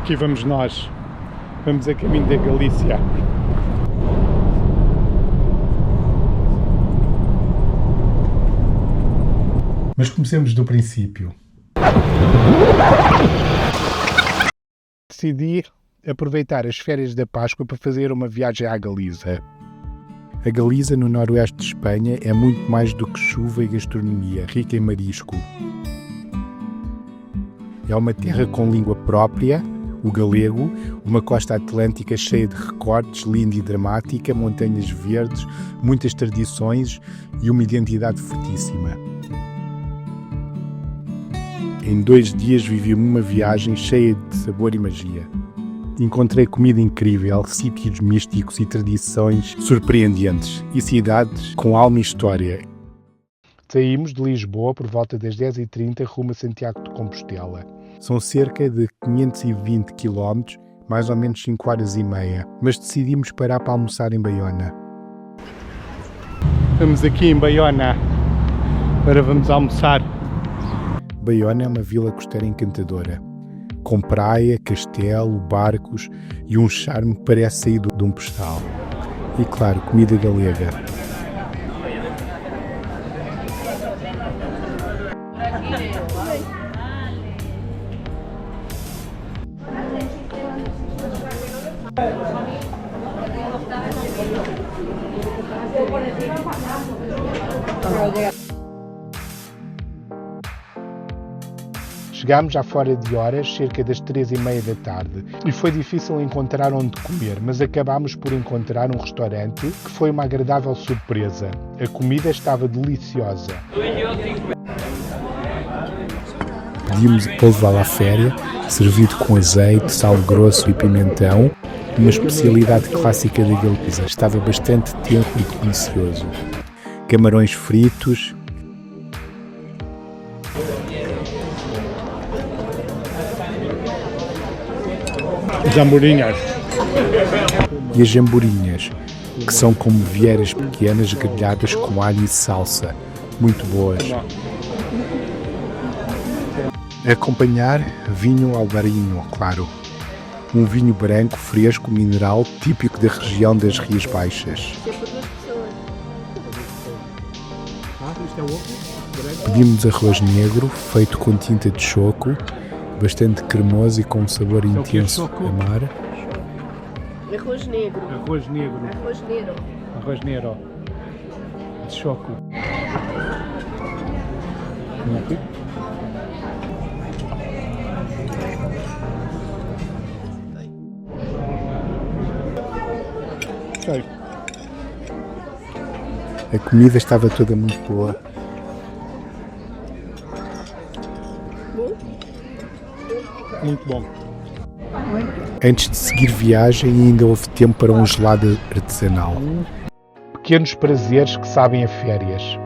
Aqui vamos nós. Vamos a caminho da Galícia. Mas comecemos do princípio. Decidi aproveitar as férias da Páscoa para fazer uma viagem à Galiza. A Galiza, no noroeste de Espanha, é muito mais do que chuva e gastronomia, rica em marisco. É uma terra com língua própria, o galego, uma costa atlântica cheia de recortes, linda e dramática, montanhas verdes, muitas tradições e uma identidade fortíssima. Em 2 dias vivi uma viagem cheia de sabor e magia. Encontrei comida incrível, sítios místicos e tradições surpreendentes e cidades com alma e história. Saímos de Lisboa por volta das 10h30 rumo a Santiago de Compostela. São cerca de 520 km, mais ou menos 5 horas e meia, mas decidimos parar para almoçar em Baiona. Estamos aqui em Baiona, agora vamos almoçar. Baiona é uma vila costeira encantadora, com praia, castelo, barcos e um charme que parece saído de um postal. E claro, comida galega. Chegámos já fora de horas, cerca das 3h30 da tarde, e foi difícil encontrar onde comer, mas acabámos por encontrar um restaurante que foi uma agradável surpresa. A comida estava deliciosa. Pedimos polvo à la féria, servido com azeite, sal grosso e pimentão, uma especialidade clássica da Galiza. Estava bastante tenro e delicioso. Camarões fritos. Jamburinhas. E as jamburinhas, que são como vieiras pequenas grelhadas com alho e salsa, muito boas. A acompanhar, vinho alvarinho, claro. Um vinho branco, fresco, mineral, típico da região das Rias Baixas. Pedimos arroz negro, feito com tinta de choco, bastante cremoso e com um sabor intenso a mar. Arroz negro. Arroz negro. Arroz negro. Arroz negro. De choco. A comida estava toda muito boa. Muito bom. Antes de seguir viagem, ainda houve tempo para um gelado artesanal. Pequenos prazeres que sabem a férias.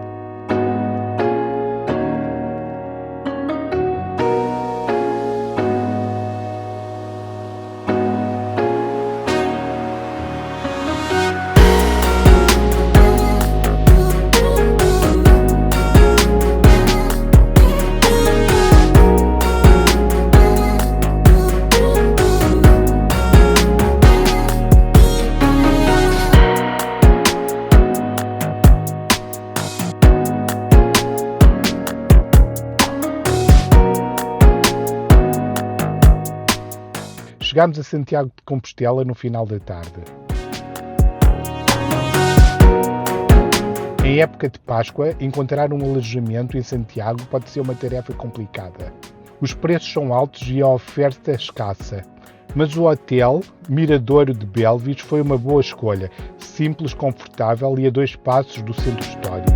Chegámos a Santiago de Compostela no final da tarde. Em época de Páscoa, encontrar um alojamento em Santiago pode ser uma tarefa complicada. Os preços são altos e a oferta escassa. Mas o hotel Miradouro de Belvis foi uma boa escolha, simples, confortável e a 2 passos do centro histórico.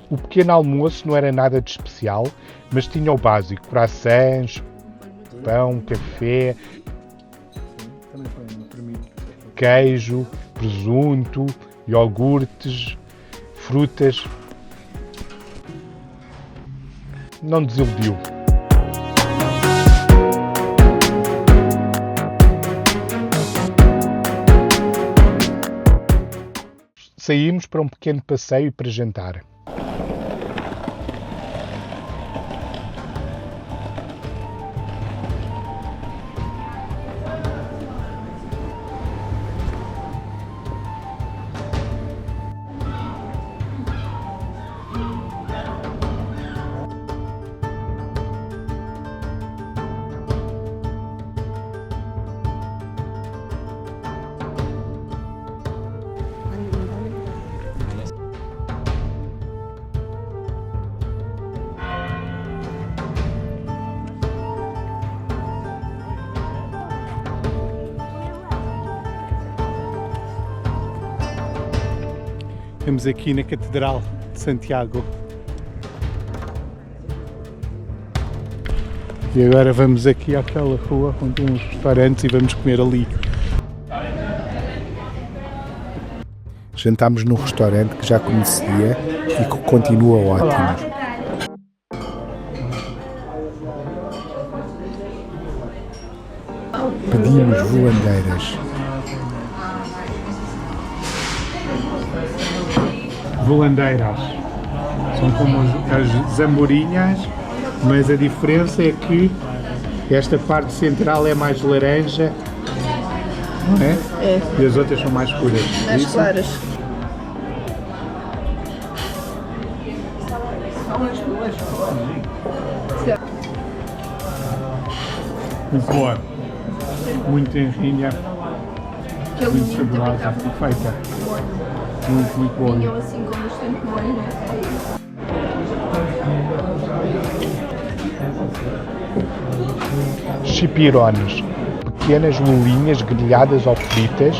O pequeno almoço não era nada de especial, mas tinha o básico: croissants, pão, café, queijo, presunto, iogurtes, frutas. não desiludiu. Saímos para um pequeno passeio e para jantar. Estamos aqui na Catedral de Santiago. E agora vamos aqui àquela rua onde tem uns restaurantes e vamos comer ali. Jantámos num restaurante que já conhecia e que continua ótimo. Pedimos volandeiras. Volandeiras são como as zamborinhas, mas a diferença é que esta parte central é mais laranja, não é? É. E as outras são mais escuras. Mais claras. Muito boa, muito tenrinha, muito saborosa, perfeita. Muito boa. Vinham assim com bastante molho, não é? Chipirones, pequenas bolinhas grelhadas ou fritas.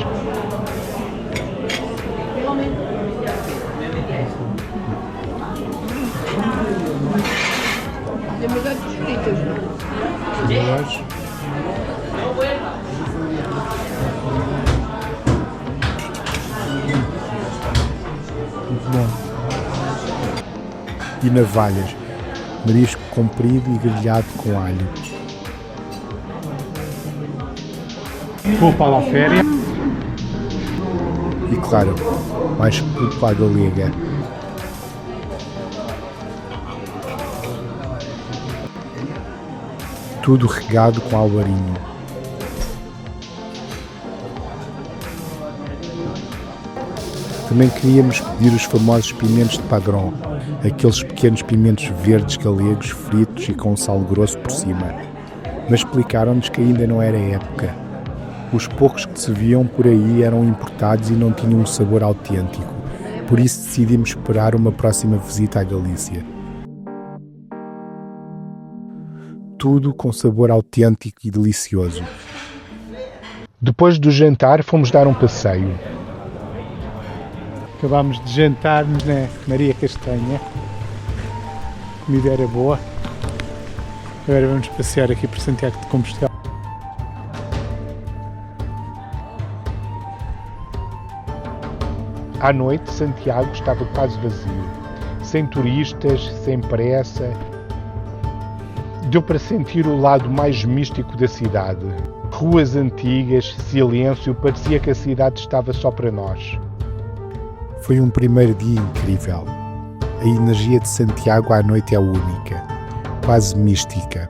Lembra de fritas, não? Muito bom. E navalhas, marisco comprido e grelhado com alho. Polpa à féria. E claro, mais polpa à galega. Tudo regado com alvarinho. Também queríamos pedir os famosos pimentos de padrão, aqueles pequenos pimentos verdes galegos fritos e com sal grosso por cima. Mas explicaram-nos que ainda não era época. Os poucos que se viam por aí eram importados e não tinham um sabor autêntico. Por isso decidimos esperar uma próxima visita à Galícia. Tudo com sabor autêntico e delicioso. Depois do jantar fomos dar um passeio. Acabámos de jantar na Maria Castanha. A comida era boa. Agora vamos passear aqui por Santiago de Compostela. À noite, Santiago estava quase vazio. Sem turistas, sem pressa. Deu para sentir o lado mais místico da cidade. Ruas antigas, silêncio, parecia que a cidade estava só para nós. Foi um primeiro dia incrível. A energia de Santiago à noite é única, quase mística.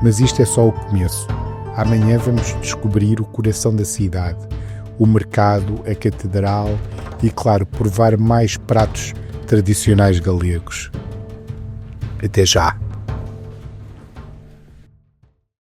Mas isto é só o começo. Amanhã vamos descobrir o coração da cidade, o mercado, a catedral e, claro, provar mais pratos tradicionais galegos. Até já!